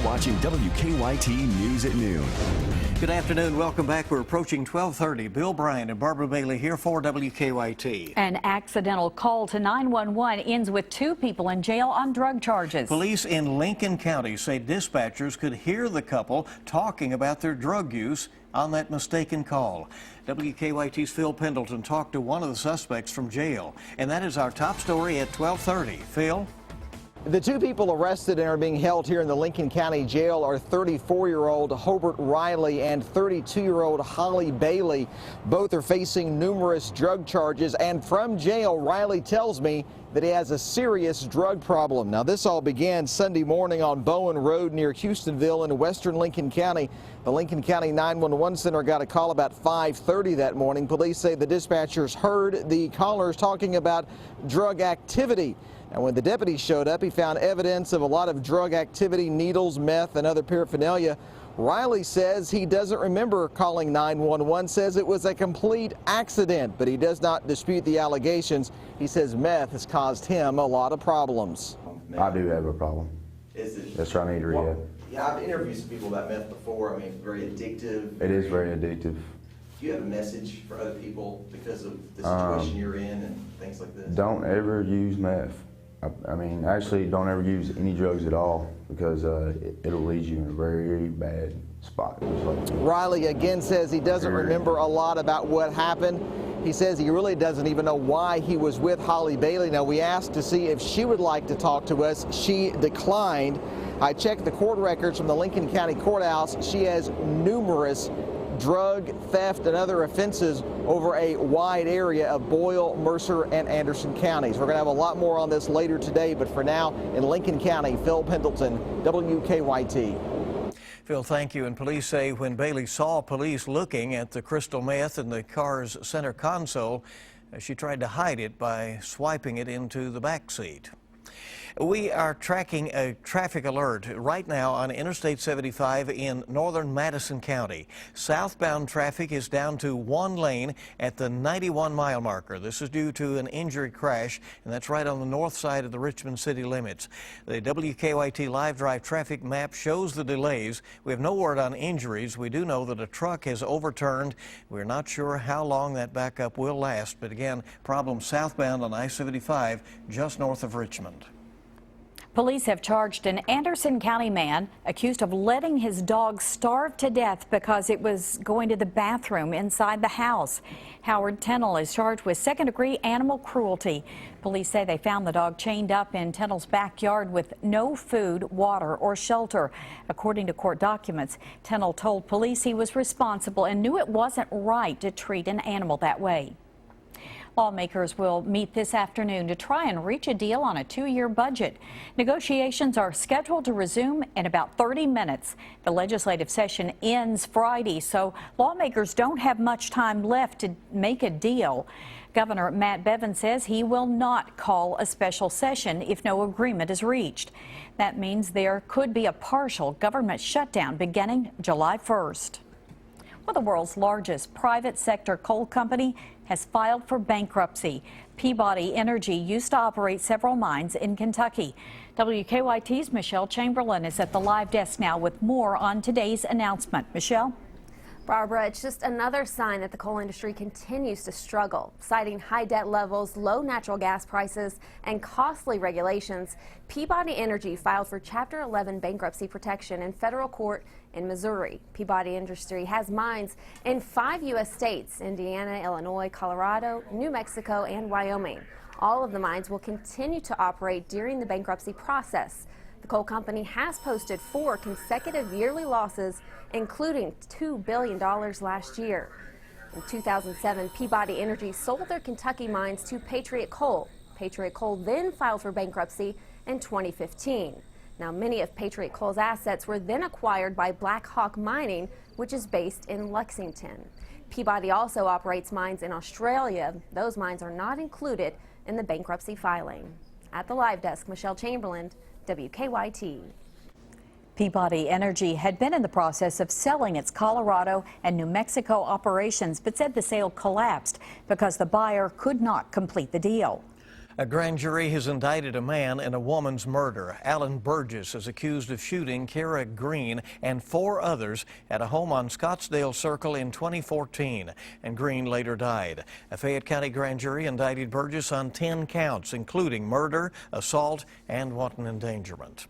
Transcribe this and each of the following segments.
watching WKYT News at Noon. Good afternoon. Welcome back. We're approaching 12:30. Bill Bryan and Barbara Bailey here for WKYT. An accidental call to 911 ends with 2 people in jail on drug charges. Police in Lincoln County say dispatchers could hear the couple talking about their drug use on that mistaken call. WKYT's Phil Pendleton talked to one of the suspects from jail, and that is our top story at 12:30. Phil? The 2 people arrested and are being held here in the Lincoln County Jail are 34-year-old Hobart Riley and 32-year-old Holly Bailey. Both are facing numerous drug charges, and from jail, Riley tells me that he has a serious drug problem. Now, this all began Sunday morning on Bowen Road near Houstonville in western Lincoln County. The Lincoln County 911 Center got a call about 5:30 that morning. Police say the dispatchers heard the callers talking about drug activity. And when the deputy showed up, he found evidence of a lot of drug activity, needles, meth, and other paraphernalia. Riley says he doesn't remember calling 911, says it was a complete accident, but he does not dispute the allegations. He says meth has caused him a lot of problems. I do have a problem. Is it? That's right, I need to rehab. Yeah, I've interviewed some people about meth before. I mean, very addictive. It is very addictive. Do you have a message for other people because of the situation you're in and things like this? Don't ever use meth. I mean, actually, don't ever use any drugs at all because it'll lead you in a very bad spot. Riley again says he doesn't remember a lot about what happened. He says he really doesn't even know why he was with Holly Bailey. Now, we asked to see if she would like to talk to us. She declined. I checked the court records from the Lincoln County Courthouse. She has numerous drug, theft, and other offenses over a wide area of Boyle, Mercer, and Anderson counties. We're going to have a lot more on this later today, but for now, in Lincoln County, Phil Pendleton, WKYT. Phil, thank you. And police say when Bailey saw police looking at the crystal meth in the car's center console, she tried to hide it by swiping it into the back seat. We are tracking a traffic alert right now on Interstate 75 in northern Madison County. Southbound traffic is down to 1 lane at the 91-mile marker. This is due to an injury crash, and that's right on the north side of the Richmond city limits. The WKYT Live Drive traffic map shows the delays. We have no word on injuries. We do know that a truck has overturned. We're not sure how long that backup will last, but again, problem southbound on I-75 just north of Richmond. Police have charged an Anderson County man accused of letting his dog starve to death because it was going to the bathroom inside the house. Howard Tennell is charged with second-degree animal cruelty. Police say they found the dog chained up in Tennell's backyard with no food, water, or shelter. According to court documents, Tennell told police he was responsible and knew it wasn't right to treat an animal that way. Lawmakers will meet this afternoon to try and reach a deal on a 2-year budget. Negotiations are scheduled to resume in about 30 minutes. The legislative session ends Friday, so lawmakers don't have much time left to make a deal. Governor Matt Bevin says he will not call a special session if no agreement is reached. That means there could be a partial government shutdown beginning July 1st. Well, the world's largest private sector coal company has filed for bankruptcy. Peabody Energy used to operate several mines in Kentucky. WKYT's Michelle Chamberlain is at the live desk now with more on today's announcement. Michelle? Barbara, it's just another sign that the coal industry continues to struggle. Citing high debt levels, low natural gas prices, and costly regulations, Peabody Energy filed for Chapter 11 bankruptcy protection in federal court in Missouri. Peabody Industry has mines in 5 U.S. states: Indiana, Illinois, Colorado, New Mexico, and Wyoming. All of the mines will continue to operate during the bankruptcy process. The coal company has posted 4 consecutive yearly losses, including $2 billion last year. In 2007, Peabody Energy sold their Kentucky mines to Patriot Coal. Patriot Coal then filed for bankruptcy in 2015. Now, many of Patriot Coal's assets were then acquired by Black Hawk Mining, which is based in Lexington. Peabody also operates mines in Australia. Those mines are not included in the bankruptcy filing. At the live desk, Michelle Chamberlain, WKYT. Peabody Energy had been in the process of selling its Colorado and New Mexico operations, but said the sale collapsed because the buyer could not complete the deal. A grand jury has indicted a man in a woman's murder. Alan Burgess is accused of shooting Kara Green and 4 others at a home on Scottsdale Circle in 2014, and Green later died. A Fayette County grand jury indicted Burgess on 10 counts, including murder, assault, and wanton endangerment.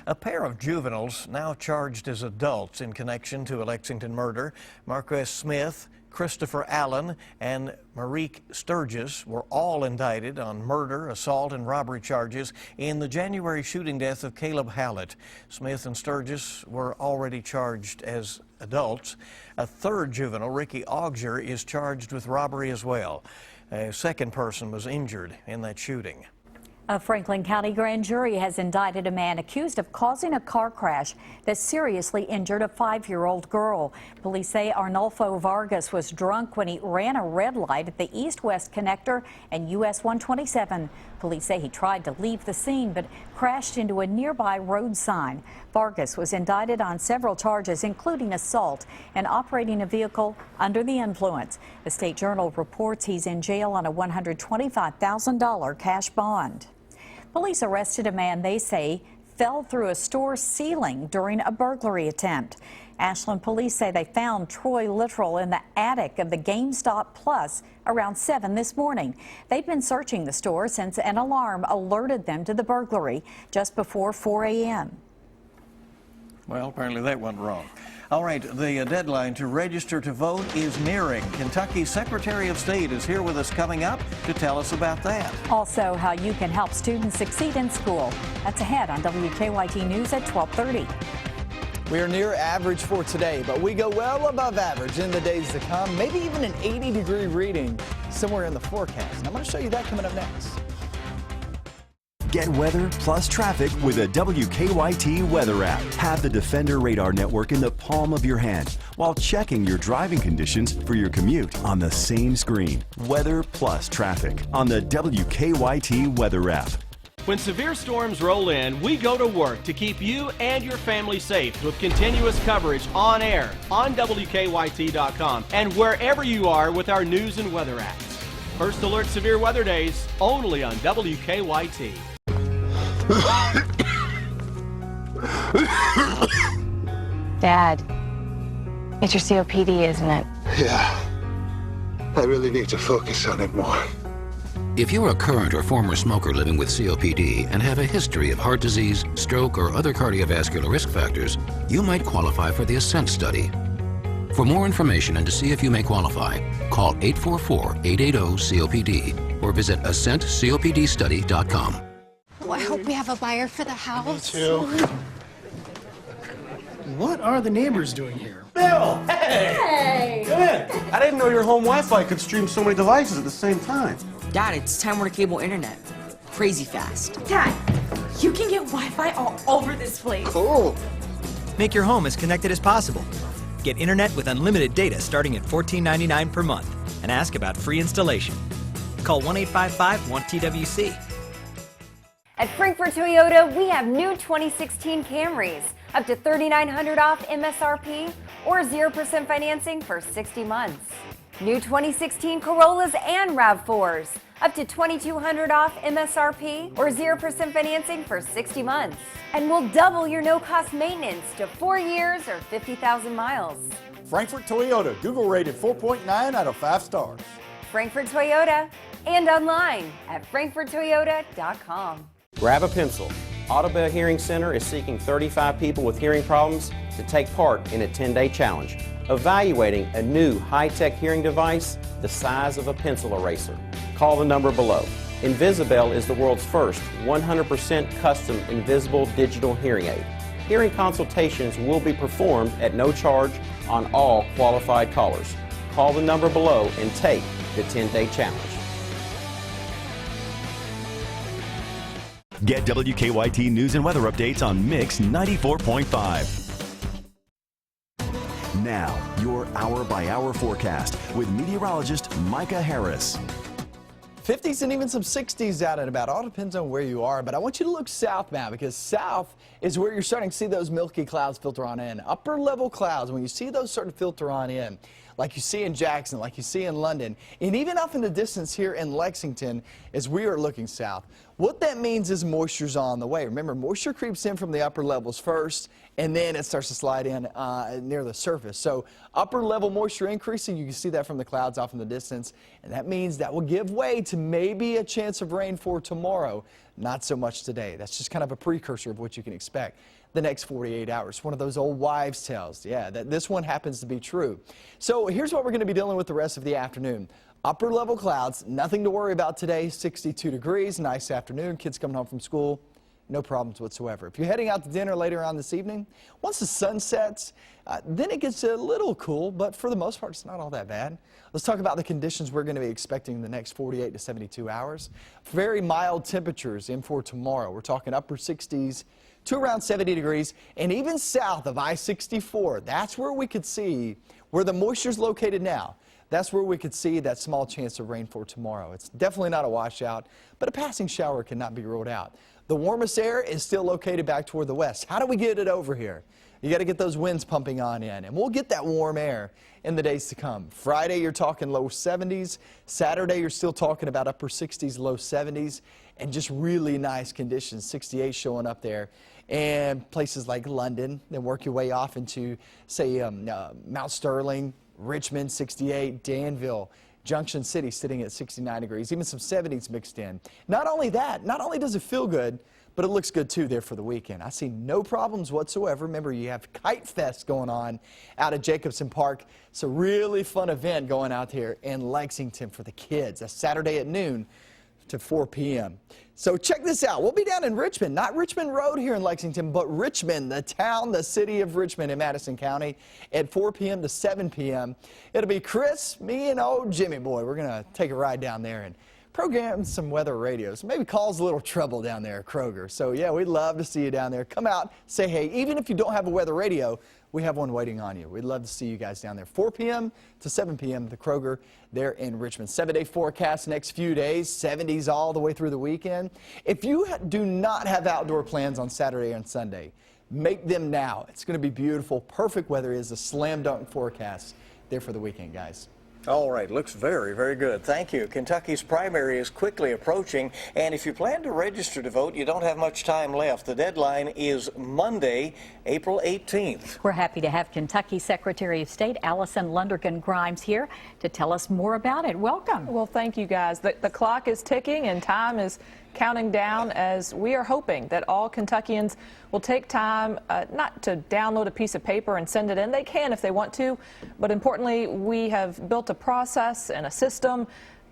A pair of juveniles now charged as adults in connection to a Lexington murder. Marquez Smith, Christopher Allen, and Marique Sturgis were all indicted on murder, assault, and robbery charges in the January shooting death of Caleb Hallett. Smith and Sturgis were already charged as adults. A third juvenile, Ricky Auger, is charged with robbery as well. A second person was injured in that shooting. A Franklin County grand jury has indicted a man accused of causing a car crash that seriously injured a 5-year-old girl. Police say Arnulfo Vargas was drunk when he ran a red light at the east-west connector and US 127. Police say he tried to leave the scene but crashed into a nearby road sign. Vargas was indicted on several charges, including assault and operating a vehicle under the influence. The State Journal reports he's in jail on a $125,000 cash bond. Police arrested a man they say fell through a store ceiling during a burglary attempt. Ashland police say they found Troy Littrell in the attic of the GameStop Plus around 7 this morning. They've been searching the store since an alarm alerted them to the burglary just before 4 a.m. Well, apparently that went wrong. All right, the deadline to register to vote is nearing. Kentucky's Secretary of State is here with us coming up to tell us about that. Also, how you can help students succeed in school. That's ahead on WKYT News at 12:30. We are near average for today, but we go well above average in the days to come, maybe even an 80-degree reading somewhere in the forecast. And I'm going to show you that coming up next. Get weather plus traffic with a WKYT weather app. Have the Defender radar network in the palm of your hand while checking your driving conditions for your commute on the same screen. Weather plus traffic on the WKYT weather app. When severe storms roll in, we go to work to keep you and your family safe with continuous coverage on air, on WKYT.com, and wherever you are with our news and weather apps. First Alert Severe Weather Days, only on WKYT. Dad, it's your COPD, isn't it? Yeah. I really need to focus on it more. If you're a current or former smoker living with COPD and have a history of heart disease, stroke, or other cardiovascular risk factors, you might qualify for the ASCENT study. For more information and to see if you may qualify, call 844-880-COPD or visit ascentcopdstudy.com. Well, I hope we have a buyer for the house. Me too. What are the neighbors doing here? Bill! Hey! Come in! I didn't know your home Wi-Fi could stream so many devices at the same time. Dad, it's Time Warner Cable Internet. Crazy fast. Dad, you can get Wi-Fi all over this place. Cool. Make your home as connected as possible. Get internet with unlimited data starting at $14.99 per month and ask about free installation. Call 1-855-1TWC. At Frankfort Toyota, we have new 2016 Camrys, up to $3,900 off MSRP or 0% financing for 60 months. New 2016 Corollas and RAV4s, up to $2,200 off MSRP or 0% financing for 60 months. And we'll double your no-cost maintenance to 4 years or 50,000 miles. Frankfort Toyota, Google rated 4.9 out of 5 stars. Frankfort Toyota, and online at frankforttoyota.com. Grab a pencil. Audubon Hearing Center is seeking 35 people with hearing problems to take part in a 10-day challenge, evaluating a new high-tech hearing device the size of a pencil eraser. Call the number below. Invisibel is the world's first 100% custom invisible digital hearing aid. Hearing consultations will be performed at no charge on all qualified callers. Call the number below and take the 10-day challenge. Get WKYT news and weather updates on Mix 94.5. Now, your hour-by-hour forecast with meteorologist Micah Harris. 50s and even some 60s out and about. All depends on where you are, but I want you to look south now because south is where you're starting to see those milky clouds filter on in. Upper level clouds, when you see those starting to filter on in, like you see in Jackson, like you see in London, and even up in the distance here in Lexington as we are looking south. What that means is moisture's on the way. Remember, moisture creeps in from the upper levels first, and then it starts to slide in near the surface. So upper level moisture increasing, you can see that from the clouds off in the distance, and that means that will give way to maybe a chance of rain for tomorrow. Not so much today. That's just kind of a precursor of what you can expect the next 48 hours. One of those old wives' tales. Yeah, that this one happens to be true. So here's what we're going to be dealing with the rest of the afternoon. Upper level clouds, nothing to worry about today. 62 degrees, nice afternoon. Kids coming home from school. No problems whatsoever. If you're heading out to dinner later on this evening, once the sun sets, then it gets a little cool, but for the most part, it's not all that bad. Let's talk about the conditions we're going to be expecting in the next 48 to 72 hours. Very mild temperatures in for tomorrow. We're talking upper 60s to around 70 degrees, and even south of I-64, that's where we could see where the moisture's located now. That's where we could see that small chance of rain for tomorrow. It's definitely not a washout, but a passing shower cannot be ruled out. The warmest air is still located back toward the west. How do we get it over here? You got to get those winds pumping on in, and we'll get that warm air in the days to come. Friday, you're talking low 70s. Saturday, you're still talking about upper 60s, low 70s, and just really nice conditions. 68 showing up there. And places like London, then work your way off into, say, Mount Sterling, Richmond, 68, Danville, Junction City sitting at 69 degrees, even some 70s mixed in. Not only that, not only does it feel good, but it looks good too there for the weekend. I see no problems whatsoever. Remember, you have Kite Fest going on out at Jacobson Park. It's a really fun event going out here in Lexington for the kids. That's Saturday at noon to 4 p.m. So check this out. We'll be down in Richmond, not Richmond Road here in Lexington, but Richmond, the town, the city of Richmond in Madison County at 4 p.m. to 7 p.m. It'll be Chris, me, and old Jimmy Boy. We're going to take a ride down there and program some weather radios. Maybe cause a little trouble down there at Kroger. So yeah, we'd love to see you down there. Come out, say hey. Even if you don't have a weather radio, we have one waiting on you. We'd love to see you guys down there. 4 p.m. to 7 p.m. the Kroger there in Richmond. 7-day forecast next few days, 70s all the way through the weekend. If you do not have outdoor plans on Saturday and Sunday, make them now. It's going to be beautiful. Perfect weather is a slam dunk forecast there for the weekend, guys. All right, looks very, very good. Thank you. Kentucky's primary is quickly approaching, and if you plan to register to vote, you don't have much time left. The deadline is Monday, April 18th. We're happy to have Kentucky Secretary of State Allison Lundergan-Grimes here to tell us more about it. Welcome. Well, thank you, guys. The clock is ticking and time is counting down as we are hoping that all Kentuckians will take time not to download a piece of paper and send it in. They can if they want to, but importantly, we have built a process and a system,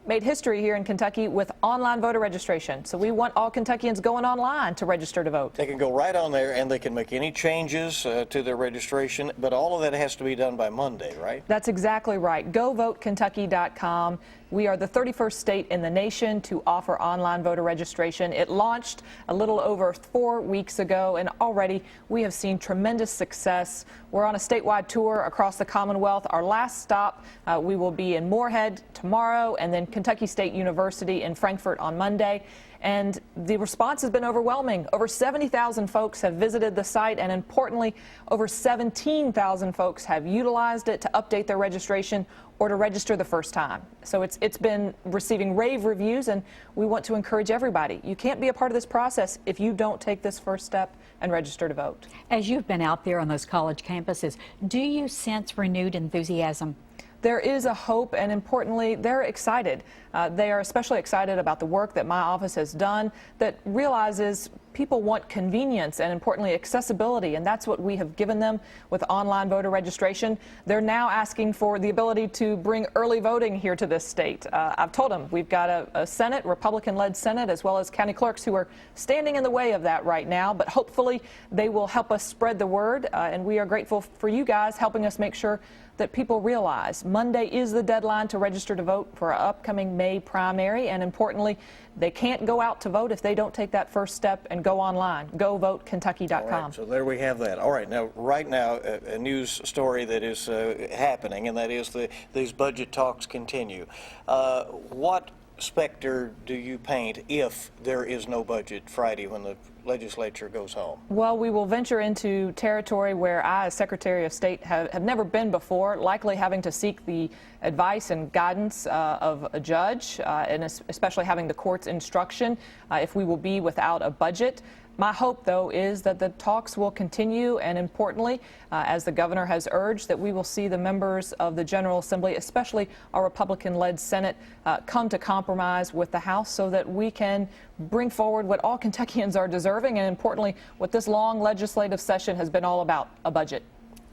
made history here in Kentucky with online voter registration. So we want all Kentuckians going online to register to vote. They can go right on there and they can make any changes to their registration, but all of that has to be done by Monday, right? That's exactly right. GoVoteKentucky.com. We are the 31st state in the nation to offer online voter registration. It launched a little over 4 weeks ago, and already we have seen tremendous success. We're on a statewide tour across the Commonwealth. Our last stop, we will be in Moorhead tomorrow, and then Kentucky State University in Frankfort on Monday. And the response has been overwhelming. Over 70,000 folks have visited the site, and importantly, over 17,000 folks have utilized it to update their registration or to register the first time. So it's been receiving rave reviews, and we want to encourage everybody. You can't be a part of this process if you don't take this first step and register to vote. As you've been out there on those college campuses, do you sense renewed enthusiasm? There is a hope, and importantly, they're excited. They are especially excited about the work that my office has done that realizes people want convenience and, importantly, accessibility, and that's what we have given them with online voter registration. They're now asking for the ability to bring early voting here to this state. I've told them we've got a Senate, Republican-led Senate, as well as county clerks who are standing in the way of that right now, but hopefully they will help us spread the word, and we are grateful for you guys helping us make sure that people realize Monday is the deadline to register to vote for our upcoming May primary, and importantly, they can't go out to vote if they don't take that first step and go online. GoVoteKentucky.com. All right, so there we have that. All right, now, right now, a news story that is happening, and that is these budget talks continue. What specter do you paint if there is no budget Friday when the legislature goes home? Well, we will venture into territory where I, as Secretary of State, have never been before, likely having to seek the advice and guidance of a judge, and especially having the court's instruction if we will be without a budget. My hope, though, is that the talks will continue, and importantly, as the governor has urged, that we will see the members of the General Assembly, especially our Republican-led Senate, come to compromise with the House so that we can bring forward what all Kentuckians are deserving, and importantly, what this long legislative session has been all about, a budget.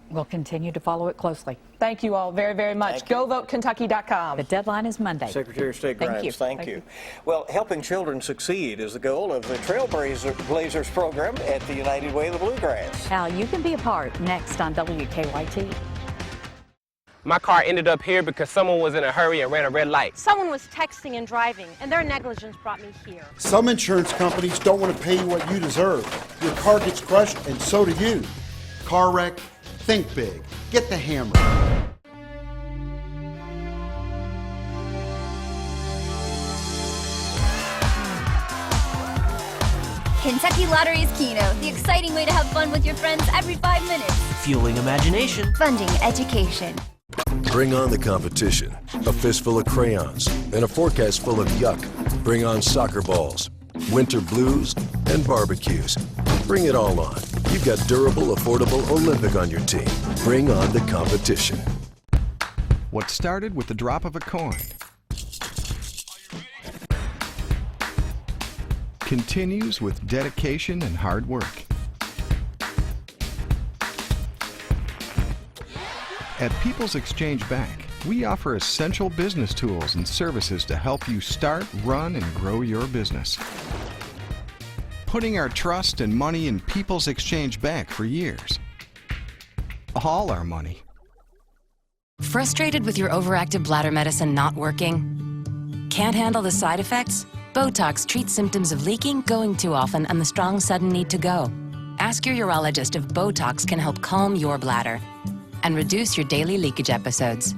We'll continue to follow it closely. Thank you all very, very much. GoVoteKentucky.com. The deadline is Monday. Secretary of State Grimes, thank you. Well, helping children succeed is the goal of the Trailblazers program at the United Way of the Bluegrass. How you can be a part next on WKYT. My car ended up here because someone was in a hurry and ran a red light. Someone was texting and driving, and their negligence brought me here. Some insurance companies don't want to pay you what you deserve. Your car gets crushed, and so do you. Car wreck, think big. Get the hammer. Kentucky Lottery's Keno, the exciting way to have fun with your friends every 5 minutes. Fueling imagination. Funding education. Bring on the competition. A fistful of crayons and a forecast full of yuck. Bring on soccer balls, winter blues, and barbecues. Bring it all on. You've got durable, affordable Olympic on your team. Bring on the competition. What started with the drop of a coin continues with dedication and hard work. At People's Exchange Bank, we offer essential business tools and services to help you start, run, and grow your business. Putting our trust and money in People's Exchange Bank for years. All our money. Frustrated with your overactive bladder medicine not working? Can't handle the side effects? Botox treats symptoms of leaking, going too often, and the strong sudden need to go. Ask your urologist if Botox can help calm your bladder and reduce your daily leakage episodes.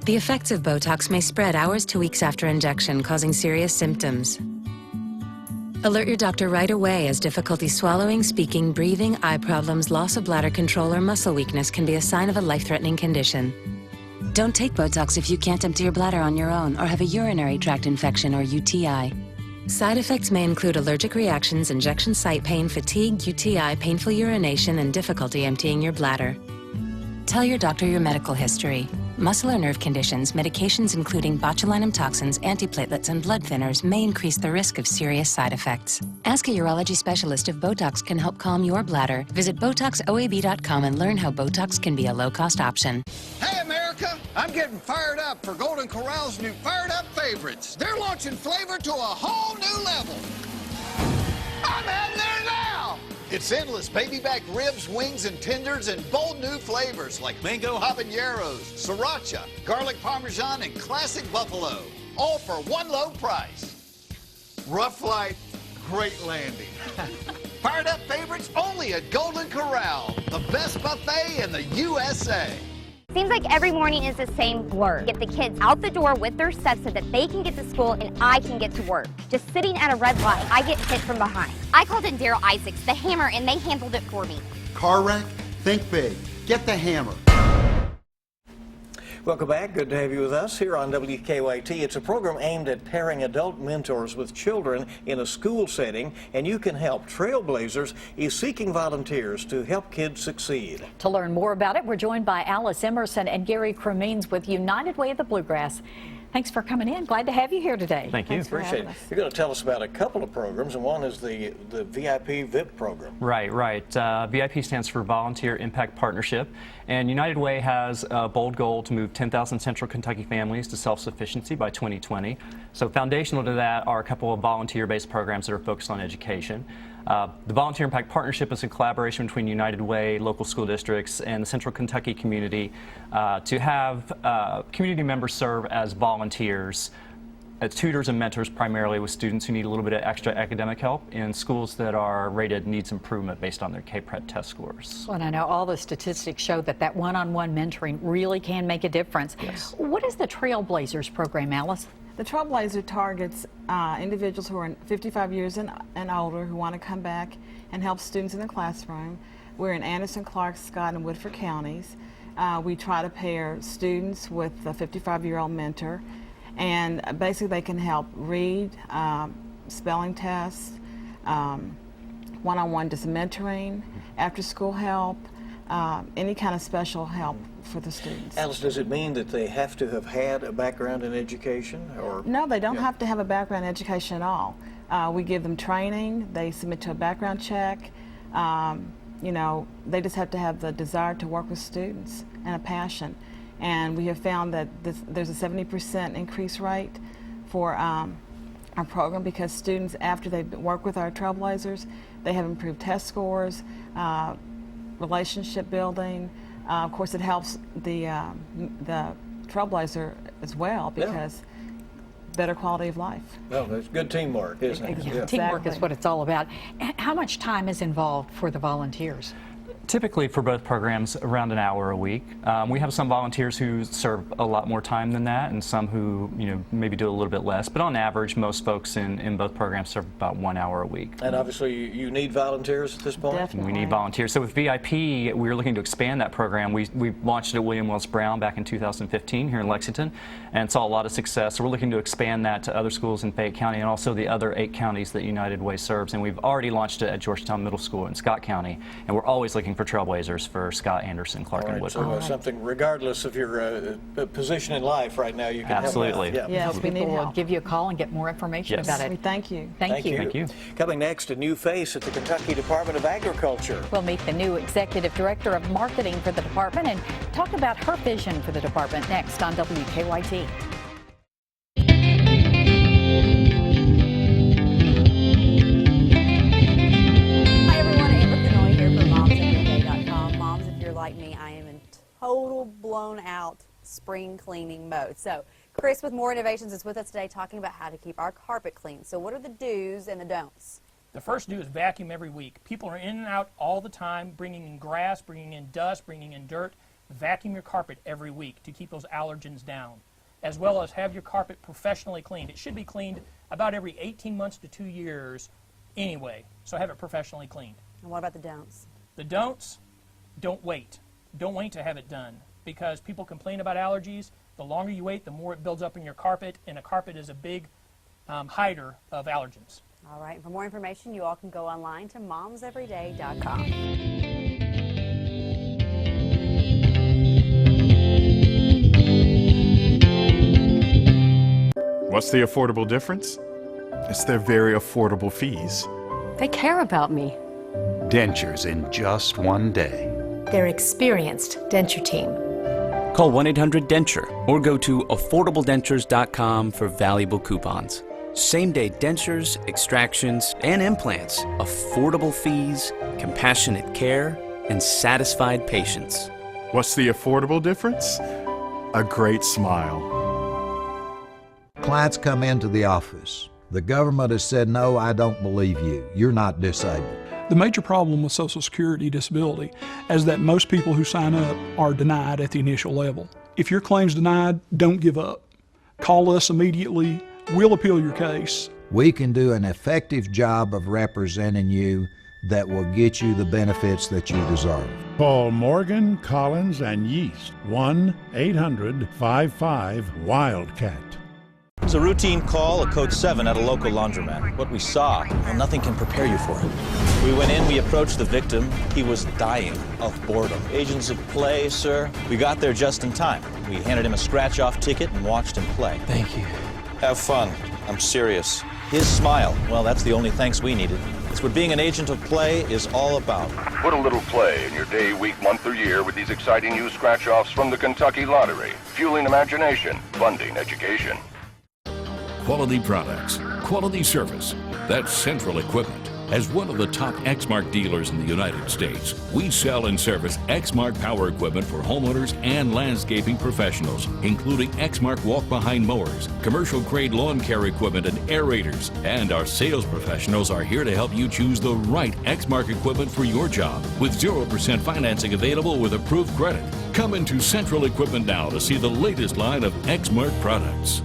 The effects of Botox may spread hours to weeks after injection, causing serious symptoms. Alert your doctor right away, as difficulty swallowing, speaking, breathing, eye problems, loss of bladder control, or muscle weakness can be a sign of a life-threatening condition. Don't take Botox if you can't empty your bladder on your own or have a urinary tract infection or UTI. Side effects may include allergic reactions, injection site pain, fatigue, UTI, painful urination, and difficulty emptying your bladder. Tell your doctor your medical history. Muscle or nerve conditions, medications including botulinum toxins, antiplatelets, and blood thinners may increase the risk of serious side effects. Ask a urology specialist if Botox can help calm your bladder. Visit BotoxOAB.com and learn how Botox can be a low-cost option. Hey, America! I'm getting fired up for Golden Corral's new Fired Up Favorites. They're launching flavor to a whole new level. I'm heading there now! It's endless baby back ribs, wings, and tenders, and bold new flavors like mango habaneros, sriracha, garlic parmesan, and classic buffalo. All for one low price. Rough flight, great landing. Fired Up Favorites only at Golden Corral, the best buffet in the USA. Seems like every morning is the same blur. Get the kids out the door with their steps so that they can get to school and I can get to work. Just sitting at a red light, I get hit from behind. I called in Daryl Isaacs, the hammer, and they handled it for me. Car wreck, think big. Get the hammer. Welcome back. Good to have you with us here on WKYT. It's a program aimed at pairing adult mentors with children in a school setting, and you can help. Trailblazers is seeking volunteers to help kids succeed. To learn more about it, we're joined by Alice Emerson and Gary Cremines with United Way of the Bluegrass. Thanks for coming in. Glad to have you here today. Thank you. Appreciate it. You're going to tell us about a couple of programs, and one is the VIP program. Right. VIP stands for Volunteer Impact Partnership, and United Way has a bold goal to move 10,000 Central Kentucky families to self-sufficiency by 2020. So foundational to that are a couple of volunteer-based programs that are focused on education. The Volunteer Impact Partnership is a collaboration between United Way, local school districts, and the Central Kentucky community to have community members serve as volunteers, as tutors and mentors primarily with students who need a little bit of extra academic help in schools that are rated needs improvement based on their KPRED test scores. Well, and I know all the statistics show that one-on-one mentoring really can make a difference. Yes. What is the Trailblazers program, Alice? The Trailblazer targets individuals who are 55 years and older who want to come back and help students in the classroom. We're in Anderson, Clark, Scott, and Woodford counties. We try to pair students with a 55-year-old mentor, and basically they can help read, spelling tests, one-on-one just mentoring, after-school help, any kind of special help for the students. Alice, does it mean that they have to have had a background in education? Or No, they don't have to have a background in education at all. We give them training, they submit to a background check. You know, they just have to have the desire to work with students and a passion. And we have found that there's a 70% increase rate for our program because students, after they work with our Trailblazers, they have improved test scores, relationship building. Of course, it helps the Trailblazer as well because better quality of life. Well, it's good teamwork, isn't it? Yeah. Teamwork is what it's all about. How much time is involved for the volunteers? Typically for both programs, around an hour a week. We have some volunteers who serve a lot more time than that, and some who, maybe do a little bit less. But on average, most folks in both programs serve about 1 hour a week. And obviously, you need volunteers at this point? Definitely. We need volunteers. So with VIP, we're looking to expand that program. We launched it at William Wells Brown back in 2015 here in Lexington, and saw a lot of success. So we're looking to expand that to other schools in Fayette County and also the other 8 counties that United Way serves. And we've already launched it at Georgetown Middle School in Scott County, and we're always looking for Trailblazers for Scott, Anderson, Clark, and Woodford. So something, regardless of your position in life right now, you can absolutely help out. Yes, we need help. Give you a call and get more information about it. Thank you. Thank you. Thank you. Coming next, a new face at the Kentucky Department of Agriculture. We'll meet the new Executive Director of Marketing for the department and talk about her vision for the department next on WKYT. Like me, I am in total blown out spring cleaning mode. So Chris with More Innovations is with us today talking about how to keep our carpet clean. So what are the do's and the don'ts? The first do is vacuum every week. People are in and out all the time, bringing in grass, bringing in dust, bringing in dirt. Vacuum your carpet every week to keep those allergens down, as well as have your carpet professionally cleaned. It should be cleaned about every 18 months to 2 years anyway, so have it professionally cleaned. And what about the don'ts? The don'ts, don't wait. Don't wait to have it done, because people complain about allergies. The longer you wait, the more it builds up in your carpet, and a carpet is a big hider of allergens. All right, and for more information, you all can go online to momseveryday.com. What's the affordable difference? It's their very affordable fees. They care about me. Dentures in just one day. Their experienced denture team. Call 1-800-DENTURE or go to affordabledentures.com for valuable coupons. Same-day dentures, extractions, and implants. Affordable fees, compassionate care, and satisfied patients. What's the affordable difference? A great smile. Clients come into the office. The government has said, no, I don't believe you. You're not disabled. The major problem with Social Security disability is that most people who sign up are denied at the initial level. If your claim's denied, don't give up. Call us immediately. We'll appeal your case. We can do an effective job of representing you that will get you the benefits that you deserve. Call Morgan, Collins, and Yeast, 1-800-55-WILDCAT. It was a routine call, a code 7 at a local laundromat. What we saw, well, nothing can prepare you for it. We went in, we approached the victim. He was dying of boredom. Agents of play, sir. We got there just in time. We handed him a scratch-off ticket and watched him play. Thank you. Have fun. I'm serious. His smile, well, that's the only thanks we needed. It's what being an agent of play is all about. Put a little play in your day, week, month, or year with these exciting new scratch-offs from the Kentucky Lottery. Fueling imagination, funding education. Quality products, quality service. That's Central Equipment. As one of the top Exmark dealers in the United States, we sell and service Exmark power equipment for homeowners and landscaping professionals, including Exmark walk-behind mowers, commercial grade lawn care equipment, and aerators. And our sales professionals are here to help you choose the right Exmark equipment for your job, with 0% financing available with approved credit. Come into Central Equipment now to see the latest line of Exmark products.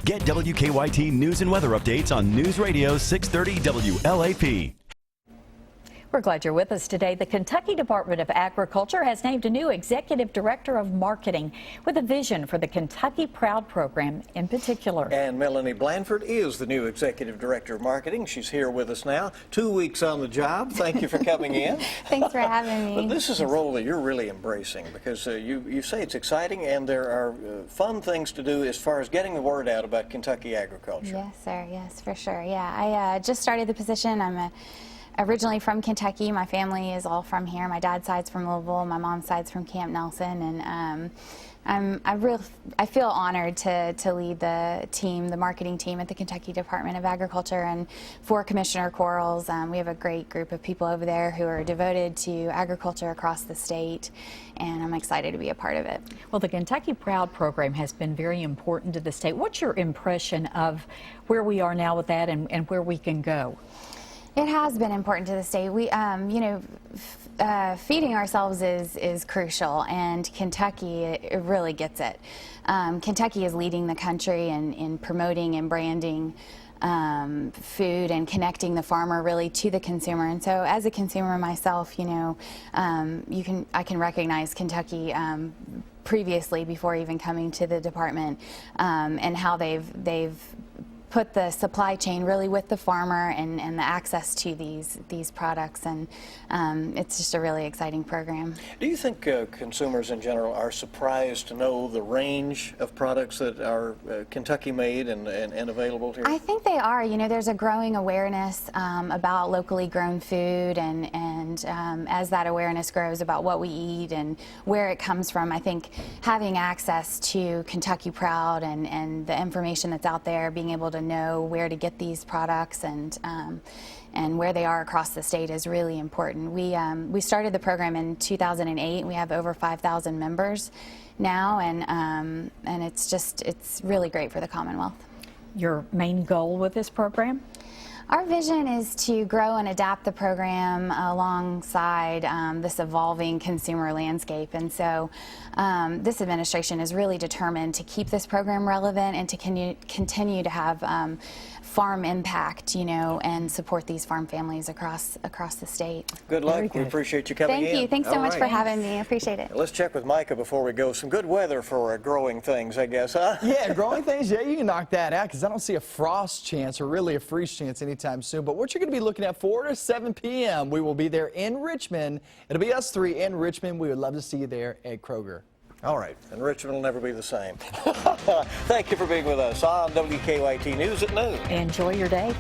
Get WKYT news and weather updates on News Radio 630 WLAP. We're glad you're with us today. The Kentucky Department of Agriculture has named a new executive director of marketing with a vision for the Kentucky Proud program in particular. And Melanie Blanford is the new executive director of marketing. She's here with us now. 2 weeks on the job. Thank you for coming in. Thanks for having me. But this is a role that you're really embracing because you say it's exciting and there are fun things to do as far as getting the word out about Kentucky agriculture. Yes, sir. Yes, for sure. Yeah, I just started the position. I'm originally from Kentucky. My family is all from here. My dad's side's from Louisville. My mom's side's from Camp Nelson, and I feel honored to lead the team, the marketing team at the Kentucky Department of Agriculture. And for Commissioner Quarles, we have a great group of people over there who are devoted to agriculture across the state, and I'm excited to be a part of it. Well, the Kentucky Proud program has been very important to the state. What's your impression of where we are now with that and where we can go? It has been important to the state. We, feeding ourselves is crucial, and Kentucky it really gets it. Kentucky is leading the country in promoting and branding food and connecting the farmer really to the consumer. And so, as a consumer myself, I can recognize Kentucky previously before even coming to the department, and how they've put the supply chain really with the farmer and the access to these products, and it's just a really exciting program. Do you think consumers in general are surprised to know the range of products that are Kentucky made and available here? I think they are. There's a growing awareness about locally grown food, and as that awareness grows about what we eat and where it comes from, I think having access to Kentucky Proud and the information that's out there, being able to know where to get these products and where they are across the state is really important. We started the program in 2008. We have over 5,000 members now, and it's really great for the Commonwealth. Your main goal with this program? Our vision is to grow and adapt the program alongside this evolving consumer landscape, and so this administration is really determined to keep this program relevant and to continue to have farm impact, and support these farm families across the state. Good luck. We appreciate you coming in. Thank you. Thanks so much for having me. I appreciate it. Let's check with Micah before we go. Some good weather for growing things, I guess, huh? Yeah, growing things. Yeah, you can knock that out because I don't see a frost chance or really a freeze chance anytime soon. But what you're going to be looking at 4 to 7 p.m. We will be there in Richmond. It'll be us three in Richmond. We would love to see you there at Kroger. All right, and Richmond will never be the same. Thank you for being with us on WKYT News at noon. Enjoy your day.